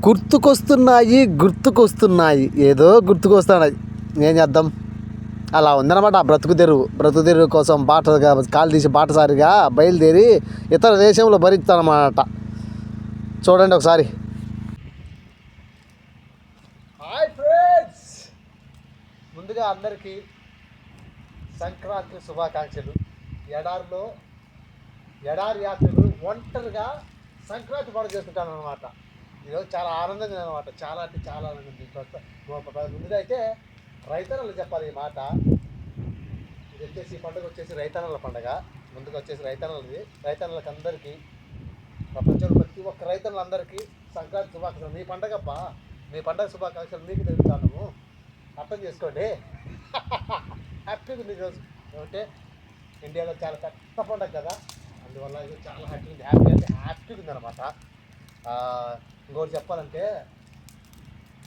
గుర్తుకొస్తున్నాయి ఏదో గుర్తుకొస్తున్నాయి. ఏం చేద్దాం, అలా ఉందన్నమాట. ఆ బ్రతుకు తెరువు కోసం కాలు తీసి బాటసారిగా బయలుదేరి ఇతర దేశంలో భరిస్తానమాట. చూడండి ఒకసారి. హాయ్ ఫ్రెండ్స్, ముందుగా అందరికీ సంక్రాంతి శుభాకాంక్షలు. ఎడారి యాత్రలు ఒంటరిగా సంక్రాంతి పండుగ చేసుకుంటాను అనమాట. ఈరోజు చాలా ఆనందంగా అనమాట. చాలా అంటే చాలా ఆనందంగా. ముందుగా అయితే రైతన్నలు చెప్పాలి ఈ మాట. ఇది వచ్చేసి ఈ పండుగ వచ్చేసి రైతన్నల పండుగ. ముందుగా వచ్చేసి రైతన్నలకి అందరికీ, ప్రపంచంలో ప్రతి ఒక్క రైతన్నలందరికీ సంక్రాంతి శుభాకాంక్షలు. మీ పండుగ శుభాకాంక్షలు మీకు తెలుపుతాను, అర్థం చేసుకోండి. హ్యాపీగా ఉంది ఈరోజు. ఏమంటే ఇండియాలో చాలా పెద్ద పండుగ కదా, అందువల్ల ఇది చాలా హ్యాపీగా ఉందన్నమాట. ఇంకోటి చెప్పాలంటే,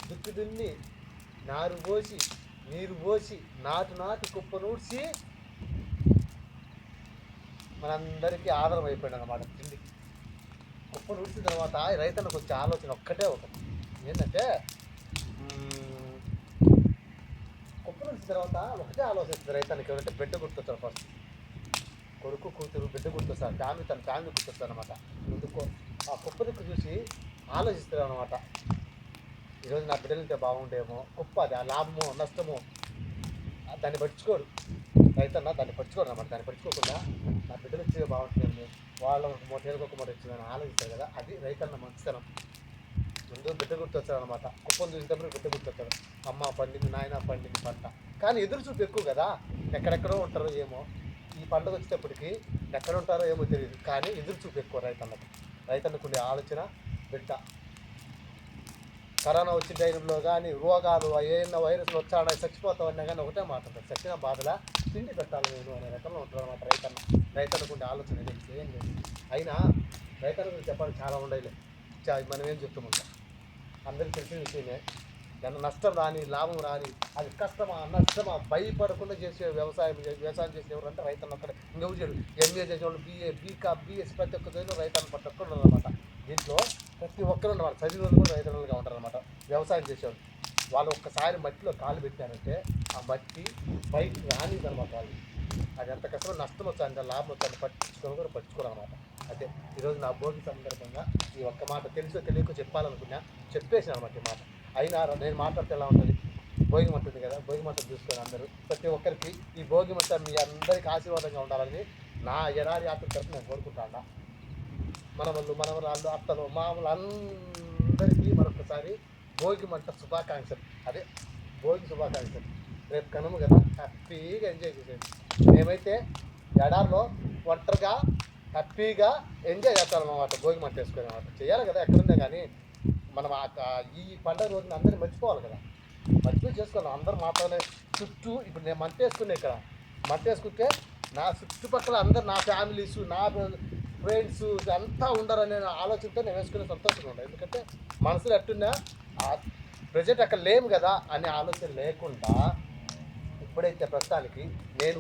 దుక్కి దున్ని నారు పోసి నీరు పోసి నాటి కుప్ప నూడ్చి మనందరికీ ఆధారం అయిపోయింది అన్నమాట. తిండికి కుప్ప నూడ్చిన తర్వాత రైతన్నకు వచ్చే ఆలోచన ఒకటే ఏంటంటే, కుప్ప నూడ్చిన తర్వాత ఒకటే ఆలోచిస్తుంది రైతన్నకి. ఎవరంటే బిడ్డ గుర్తొస్తారు. ఫస్ట్ కొడుకు కూతురు బిడ్డ గుర్తొస్తారు, తన ఫ్యామిలీ గుర్తొస్తారు అనమాట. ముందుకు ఆ కుప్ప దిక్కు చూసి ఆలోచిస్తారు అనమాట. ఈరోజు నా బిడ్డలతో బాగుండేమో, కుప్ప అది ఆ లాభమో నష్టమో దాన్ని పట్టించుకోడు రైతన్న. దాన్ని పట్టించుకోడు అనమాట. దాన్ని పట్టించుకోకుండా నా బిడ్డలు ఇచ్చే బాగుంటుందేమో, వాళ్ళ ఒక మూట ఇచ్చిందని ఆలోచిస్తారు కదా, అది రైతన్న మంచితనం. ముందు బిడ్డ గుర్తొచ్చారు అనమాట. కుప్పను చూసేటప్పుడు బిడ్డ గుర్తొచ్చారు. అమ్మ పండింది, నాయన పండింది పంట. కానీ ఎదురు చూపు ఎక్కువ కదా, ఎక్కడెక్కడో ఉంటారో ఏమో. ఈ పండుగ వచ్చేటప్పటికి ఎక్కడ ఉంటారో ఏమో తెలియదు, కానీ ఎదురు చూపు ఎక్కువ రైతన్నకు ఉండే ఆలోచన బిడ్డ. కరోనా వచ్చిన టైంలో కానీ రోగాలు ఏమైనా వైరస్లు వచ్చాడా చచ్చిపోతామన్నా కానీ ఒకటే మాట్లాడతారు, చచ్చిన బాధలా తిండి పెట్టాలి నేను అనే రకంలో ఉంటారు అనమాట రైతన్నకు ఉండే ఆలోచన ఏం లేదు. అయినా రైతన్న గురించి చెప్పాలి చాలా ఉండేది. మనం ఏం చెప్తామంటాం, అందరికీ తెలిసిన విషయమే. ఎంత నష్టం రాని లాభం రాని, అది కష్టమా నష్టమా భయపడకుండా వ్యవసాయం చేసే ఎవరంటే రైతన్న ఒక్కడే. ఇంకెవరు చేయడు. ఎంఏ చేసేవాళ్ళు, బిఎస్సి ప్రతి ఒక్క చదివిన రైతన్న ప్రతి ఒక్కరు అనమాట. దీంట్లో ప్రతి ఒక్కరు ఉన్నమాట. చదివిన వాళ్ళు కూడా రైతన్నలుగా ఉంటారనమాట. వ్యవసాయం చేసేవాళ్ళు వాళ్ళు ఒక్కసారి మట్టిలో కాలు పెట్టారంటే ఆ మట్టి బయటికి రానిదనమాట. వాళ్ళు అది ఎంత కష్టమో, నష్టం వచ్చాయంటే లాభం వచ్చాయని పట్టించుకోవాలన్నమాట. అదే ఈరోజు నా భోగి సందర్భంగా ఈ ఒక్క మాట తెలుసో తెలియకో చెప్పాలనుకున్నా, చెప్పేసిన అనమాట ఈ మాట. అయినా నేను మాట్లాడితే ఎలా ఉంటుంది, భోగి మంట ఉంది కదా, భోగి మంట చూసుకొని అందరూ ప్రతి ఒక్కరికి ఈ భోగి మంట మీ అందరికీ ఆశీర్వాదంగా ఉండాలని నా ఎడారి యాత్ర తరఫు నేను కోరుకుంటాను. మనవరాళ్ళు అత్తలు మామూలు అందరికీ మరొకసారి భోగి మంట శుభాకాంక్షలు. అదే భోగి శుభాకాంక్షలు. రేపు కనుమ కదా, హ్యాపీగా ఎంజాయ్ చేసేది. మేమైతే ఎడారిలో ఒంటరిగా హ్యాపీగా ఎంజాయ్ చేస్తామన్నమాట. భోగి మంట వేసుకునే అన్నమాట. చేయాలి కదా, ఎక్కడున్నా కానీ మనం ఈ పండుగ రోజున అందరినీ మర్చిపోవాలి కదా, మర్చిపోయి చేసుకోవాలి. అందరూ మాత్రమే చుట్టూ ఇప్పుడు నేను మంట వేసుకునే ఇక్కడ మంట వేసుకుంటే నా చుట్టుపక్కల అందరు నా ఫ్యామిలీస్ నా ఫ్రెండ్స్ అంతా ఉండరనే ఆలోచనతో నేను వేసుకునే సంతోషంగా ఉండదు. ఎందుకంటే మనసులో ఎట్టున్నా ప్రజెంట్ అక్కడ లేము కదా అనే ఆలోచన లేకుండా ఇప్పుడైతే ప్రస్తుతానికి నేను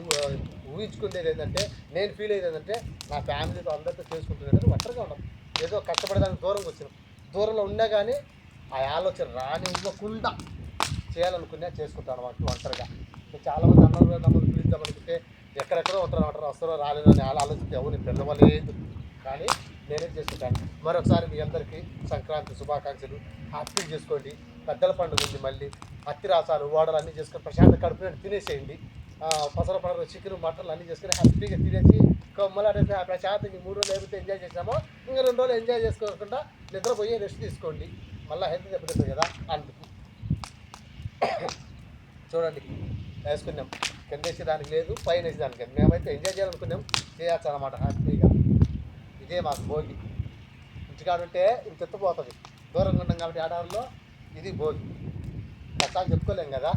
ఊహించుకునేది ఏంటంటే, నేను ఫీల్ అయ్యేది ఏంటంటే, నా ఫ్యామిలీతో అందరితో చేసుకుంటున్నది ఒంటరిగా ఉండదు. ఏదో కష్టపడేదానికి దూరంగా వచ్చినాం. దూరంలో ఉన్నా కానీ ఆ ఆలోచన రానివ్వకుండా చేయాలనుకున్నా చేసుకుంటాను ఒంటరిగా. చాలామంది అన్నలు పిలుద్దామనుకుంటే ఎక్కడెక్కడో ఉంటారు, వస్తారో రాలేదో అని ఆలోచిస్తే ఎవరిని పిలవలేదు. కానీ నేనేం చేసుకుంటాను. మరొకసారి మీ అందరికీ సంక్రాంతి శుభాకాంక్షలు. హ్యాపీ చేసుకోండి. పెద్దల పండుగ ఉంది, మళ్ళీ అత్తి రాసాలు ఓడలు అన్నీ చేసుకొని ప్రశాంత కడుపు తినేసేయండి. పసల పండుగ చికెన్ మటన్లు అన్నీ చేసుకొని హ్యాపీగా తినేసి కొమ్మలాడేసి ప్రశాంతంగా 3 రోజులు అయిపోతే ఎంజాయ్ చేసామో, ఇంకా 2 రోజులు ఎంజాయ్ చేసుకోకుండా నిద్రపోయి రెస్ట్ తీసుకోండి. మళ్ళీ హెల్త్ దెబ్బతింటుంది కదా, అందుకు చూడండి వేసుకున్నాం. కింద వేసేదానికి లేదు, పైన వేసేదానికి లేదు. మేమైతే ఎంజాయ్ చేయాలనుకున్నాం, చేయొచ్చు అనమాట హ్యాపీగా. ఇదే మాకు భోగి. ఇంటికాడుంటే ఇంత ఎత్తుపోతుంది, దూరంగా ఉన్నాం కాబట్టి ఆడారులో ఇది భోగి. కష్టాలు చెప్పుకోలేం కదా,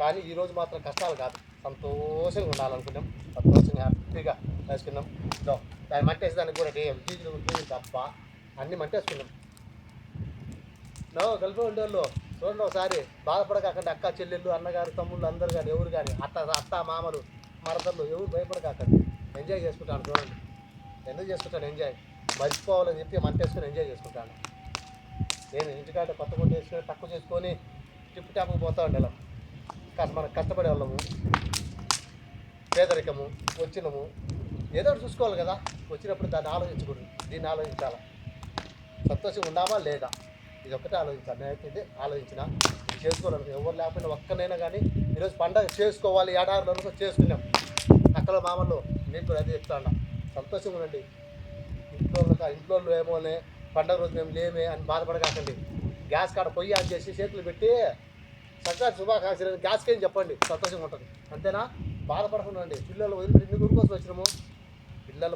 కానీ ఈరోజు మాత్రం కష్టాలు కాదు, సంతోషంగా ఉండాలనుకున్నాం. సంతోషంగా హ్యాపీగా వేసుకున్నాం. దాన్ని మంటేసేదానికి కూడా డీజిల్ తప్ప అన్నీ మంటేసుకున్నాం. కలిపి ఉండేవాళ్ళు చూడండి ఒకసారి. బాధపడకాకండి అక్క చెల్లెళ్ళు అన్నగారు తమ్ముళ్ళు అందరు కానీ ఎవరు కానీ అత్త మామలు మరదళ్ళు ఎవరు భయపడకాకండి. ఎంజాయ్ చేసుకుంటాను చూడండి. ఎందుకు చేసుకుంటాను ఎంజాయ్, మర్చిపోవాలని చెప్పి మంటేసుకుని ఎంజాయ్ చేసుకుంటాను. నేను ఇంటికాడ కొత్త కొట్టు వేసుకొని తక్కువ చేసుకొని టిప్పు టాప్కి పోతా ఉండాలి. కాస్త మనం కష్టపడే వాళ్ళము, పేదరికము వచ్చినము, ఏదో ఒకటి చూసుకోవాలి కదా. వచ్చినప్పుడు దాన్ని ఆలోచించకూడదు, దీన్ని ఆలోచించాలా. సంతోషంగా ఉన్నామా లేదా, ఇది ఒక్కటే ఆలోచించాలి. నేనైతే ఇది ఆలోచించిన ఇది చేసుకోవాలని ఎవరు లేకపోయినా ఒక్కనైనా కానీ ఈరోజు పండగ చేసుకోవాలి. ఏడాదిలో చేసుకున్నాం. అక్కలో మామల్లో మీకు కూడా అదే చెప్తాను, సంతోషంగా ఉండండి. ఇంట్లో ఏమోనే పండగ రోజు మేము లేమే అని బాధపడకాకండి. గ్యాస్ కాడ పొయ్యి ఆన్ చేసి చేతులు పెట్టి సంక్రాంతి శుభాకాంక్షలు గ్యాస్కి ఏం చెప్పండి, సంతోషంగా ఉంటుంది. అంతేనా? బాధపడకుండా ఉండండి. పిల్లలు వదిలిపెట్టి ఇన్ని గురి కోసం వచ్చినాము.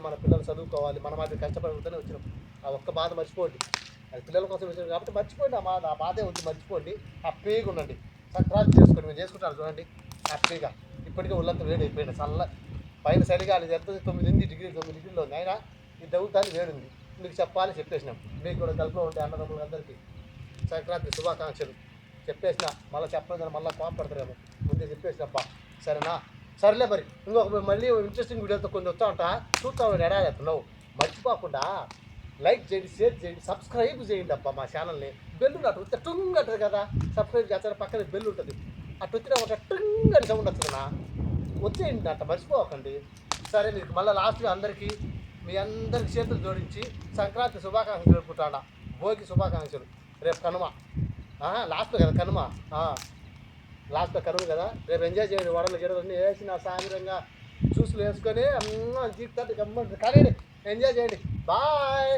మన పిల్లలు చదువుకోవాలి, మన మాది కష్టపడుతుందని వచ్చినాం. ఆ ఒక్క బాధ మర్చిపోండి. అది పిల్లల కోసం వచ్చినాం కాబట్టి మర్చిపోండి. ఆ బాధే వచ్చి మర్చిపోండి. హ్యాపీగా ఉండండి. సంక్రాంతి చేసుకోండి. మేము చేసుకుంటాను చూడండి హ్యాపీగా. ఇప్పటికే ఒళ్ళంతా వేడి అయిపోయింది. పైన చలిగాలి ఎంత 9 డిగ్రీలో ఉంది. అయినా ఈ దవ్వుతాన్ని వేడింది. మీకు చెప్పేసినాం. మీకు కూడా కలుపులో ఉండే అన్నదమ్ములందరికీ సంక్రాంతి శుభాకాంక్షలు చెప్పేసిన. మళ్ళీ చెప్పలేదు, మళ్ళీ కోపడతారేమో. ముందే చెప్పేసినప్ప. సరేనా? సరేలే మరి. మళ్ళీ ఇంట్రెస్టింగ్ వీడియోతో కొన్ని వస్తూ ఉంటా, చూస్తా ఎడాలేస్తున్నావు. మర్చిపోకుండా లైక్ చేయండి, షేర్ చేయండి, సబ్స్క్రైబ్ చేయండి అబ్బా మా ఛానల్ని. బెల్ అటు టుంగ్ అంటుంది కదా, సబ్స్క్రైబ్ చేస్తారు. పక్కన బెల్ ఉంటుంది, అటు వచ్చిన ఒక టుంగ్ అని సౌండ్ వస్తుందా, వచ్చేయండి. అట్లా మర్చిపోకండి. సరే, మీకు మళ్ళీ లాస్ట్గా అందరికీ మీ అందరికి చేతులు జోడించి సంక్రాంతి శుభాకాంక్షలు జరుపుకుంటాడా. భోగి శుభాకాంక్షలు. రేపు కనుమ, లాస్ట్లో కదా కనుమ, లాస్ట్లో కనుమ కదా. రేపు ఎంజాయ్ చేయండి. వడలు గిడలన్నీ వేసిన సాయంత్రంగా జ్యూసులు వేసుకొని జీవితాన్ని గమ్మ కానీ ఎంజాయ్ చేయండి. బాయ్.